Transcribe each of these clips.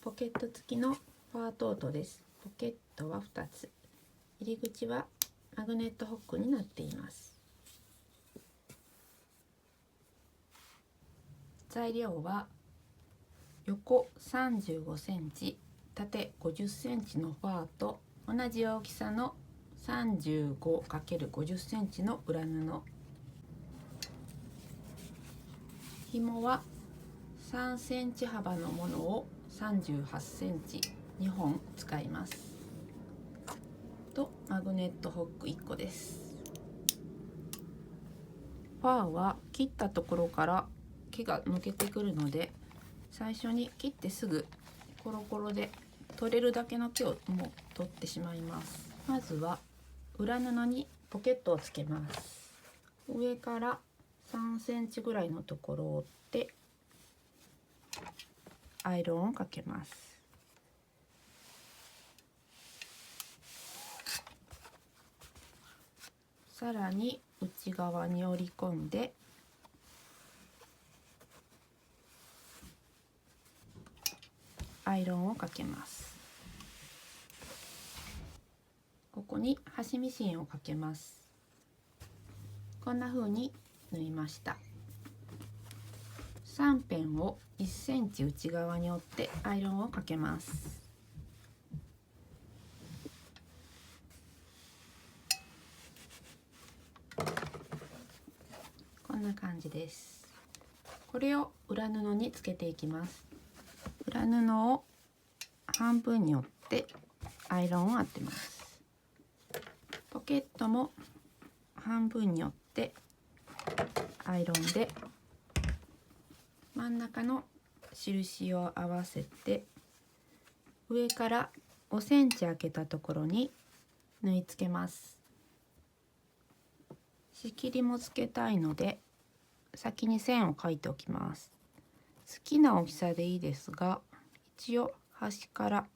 ポケット付きのファートートです。ポケットは2つ、入り口はマグネットホックになっています。材料は横35センチ、縦50センチのファーと同じ大きさの 35×50 センチの裏布。紐は3センチ幅のものを38センチ2本使います。とマグネットホック1個です。ファーは切ったところから毛が抜けてくるので、最初に切ってすぐコロコロで取れるだけの毛をもう取ってしまいます。まずは裏布にポケットをつけます。上から3センチぐらいのところを折ってアイロンをかけます。さらに内側に折り込んでアイロンをかけます。ここに端ミシンをかけます。こんな風に縫いました。3辺を1センチ内側に折ってアイロンをかけます。こんな感じです。これを裏布につけていきます。裏布を半分に折ってアイロンを当てます。ポケットも半分に折ってアイロンで真ん中の印を合わせて、上から5センチ開けたところに縫い付けます。仕切りもつけたいので先に線を描いておきます。好きな大きさでいいですが、一応端から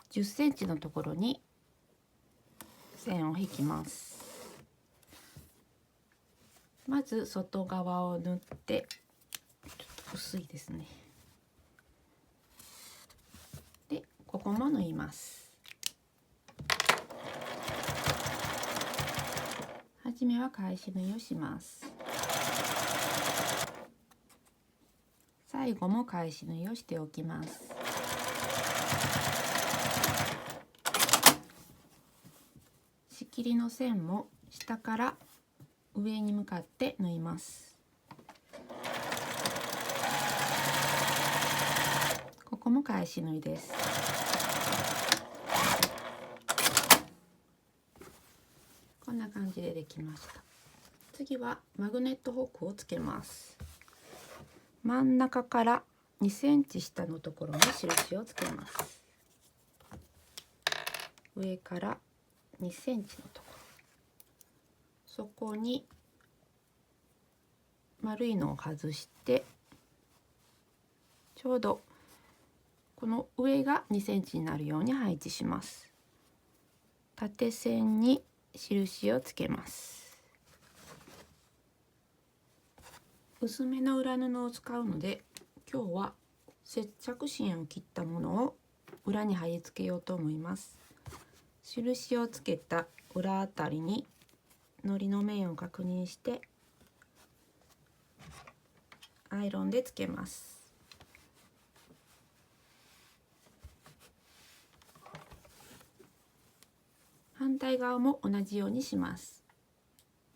10センチのところに線を引きます。まず外側を縫って、ちょっと薄いですね。で、ここも縫います。はじめは返し縫いをします。最後も返し縫いをしておきます。仕切りの線も下から上に向かって縫います。ここも返し縫いです。こんな感じでできました。次はマグネットホックをつけます。真ん中から2センチ下のところに印をつけます。上から2センチのところ、そこに丸いのを外して、ちょうどこの上が2センチになるように配置します。縦線に印をつけます。薄めの裏布を使うので、今日は接着芯を切ったものを裏に貼り付けようと思います。印をつけた裏あたりに糊の面を確認してアイロンでつけます。反対側も同じようにします。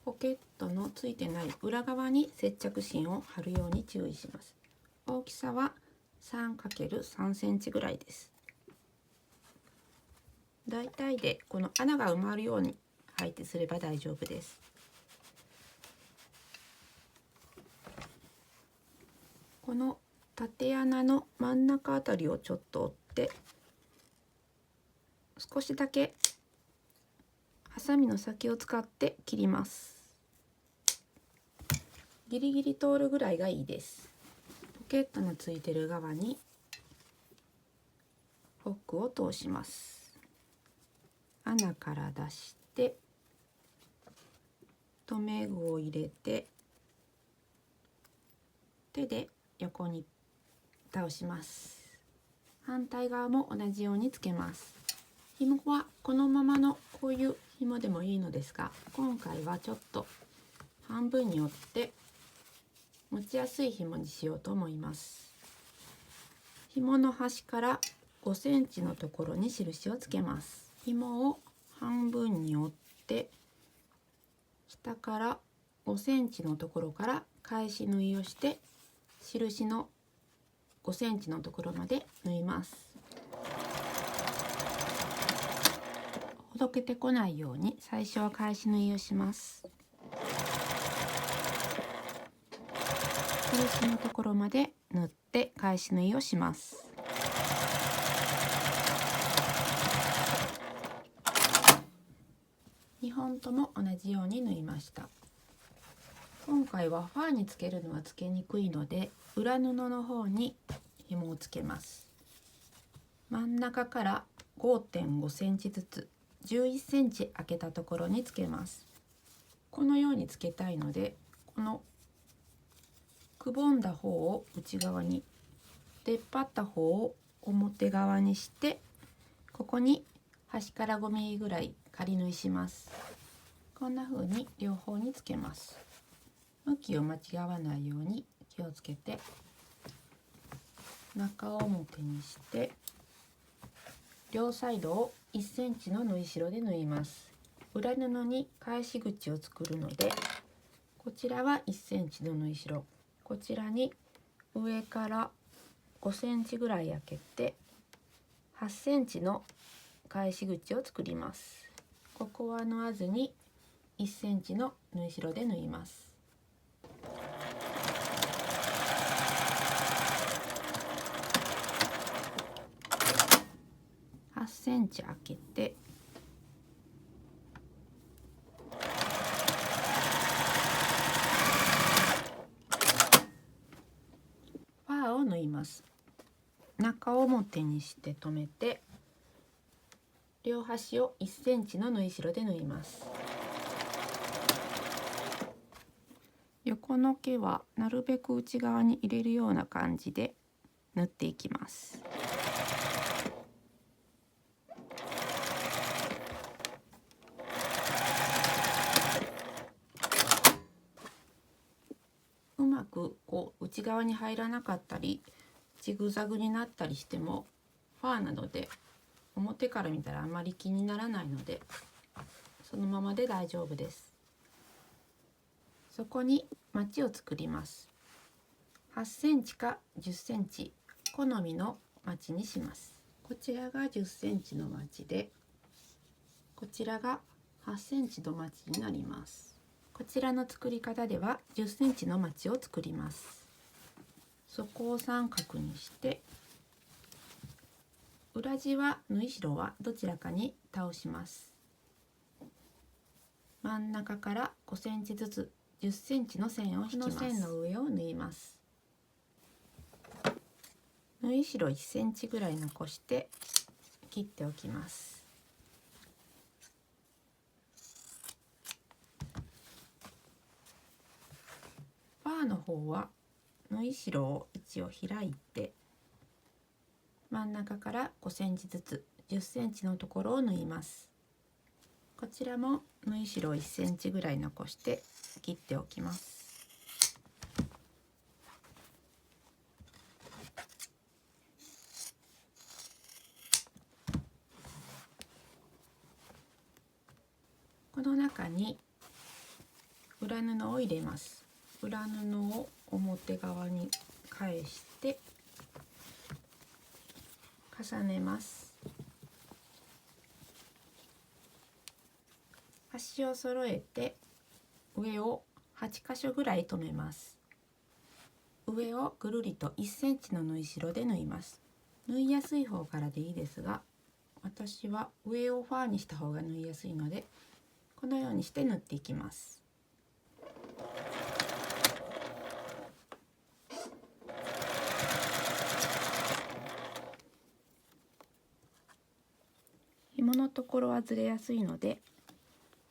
ポケットのついてない裏側に接着芯を貼るように注意します。大きさは 3×3 センチぐらいです。だいたいでこの穴が埋まるように配置すれば大丈夫です。この縦穴の真ん中あたりをちょっと折って少しだけハサミの先を使って切ります。ギリギリ通るぐらいがいいです。ポケットのついてる側にホックを通します。穴から出して留め具を入れて手で横に倒します。反対側も同じようにつけます。紐はこのままのこういう紐でもいいのですが、今回はちょっと半分に折って持ちやすい紐にしようと思います。紐の端から5センチのところに印をつけます。紐を半分に折って下から5センチのところから返し縫いをして印の5センチのところまで縫います。ほどけてこないように最初は返し縫いをします。印のところまで縫って返し縫いをします。2本とも同じように縫いました。今回はファーにつけるのはつけにくいので、裏布の方に紐をつけます。真ん中から 5.5 センチずつ11センチ開けたところにつけます。このようにつけたいので、このくぼんだ方を内側に、出っ張った方を表側にして、ここに端から5ミリぐらい仮縫いします。こんな風に両方につけます。向きを間違わないように気をつけて、中表にして両サイドを1センチの縫い代で縫います。裏布に返し口を作るので、こちらは1センチの縫い代、こちらに上から5センチぐらい開けて8センチの返し口を作ります。ここは縫わずに1センチの縫い代で縫います。8センチ開けてファーを縫います。中表にして留めて両端を1センチの縫い代で縫います。横の毛はなるべく内側に入れるような感じで縫っていきます。うまくこう内側に入らなかったりジグザグになったりしても、ファーなどで表から見たらあまり気にならないので、そのままで大丈夫です。そこにまちを作ります。8センチか10センチ好みのまちにします。こちらが10センチのまちで、こちらが8センチのまちになります。こちらの作り方では10センチのまちを作ります。底を三角にして、裏地は縫い代はどちらかに倒します。真ん中から5センチずつ10センチの線を引きます。線の上を縫います。縫い代1センチぐらい残して切っておきます。ファーの方は縫い代を位置を開いて、真ん中から5センチずつ10センチのところを縫います。こちらも縫い代1センチぐらい残して切っておきます。この中に裏布を入れます。裏布を表側に返して重ねます。端を揃えて上を8箇所ぐらい留めます。上をぐるりと1センチの縫い代で縫います。縫いやすい方からでいいですが、私は上をファーにした方が縫いやすいので、このようにして縫っていきます。紐のところはずれやすいので、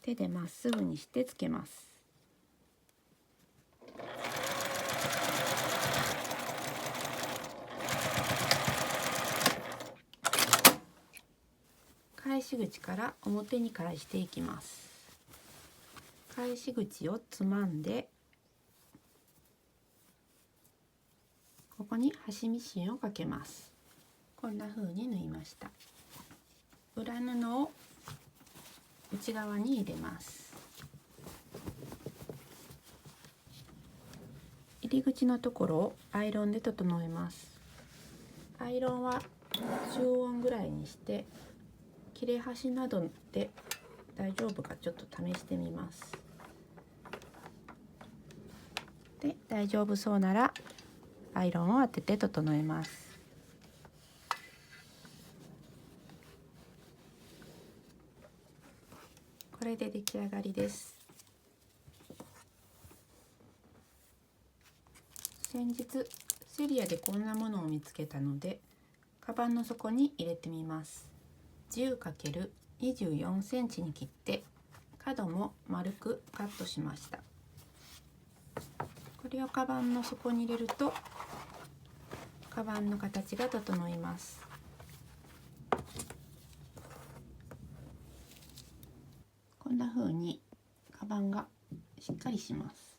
手でまっすぐにしてつけます。し口から表に返していきます。返し口をつまんで、ここに端ミシンをかけます。こんな風に縫いました。裏布を内側に入れます。入り口のところをアイロンで整えます。アイロンは中温ぐらいにして、切れ端などで大丈夫かちょっと試してみます。で、大丈夫そうならアイロンを当てて整えます。これで出来上がりです。先日セリアでこんなものを見つけたので、カバンの底に入れてみます。10×24 センチに切って、角も丸くカットしました。これをカバンの底に入れるとカバンの形が整います。こんな風にカバンがしっかりします。